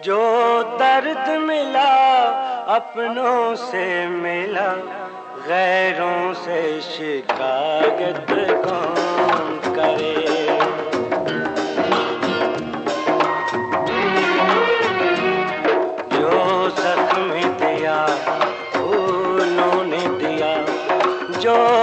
जो दर्द मिला अपनों से मिला, गैरों से शिकायत कौन करे। जो जख्म दिया फूलों ने दिया, जो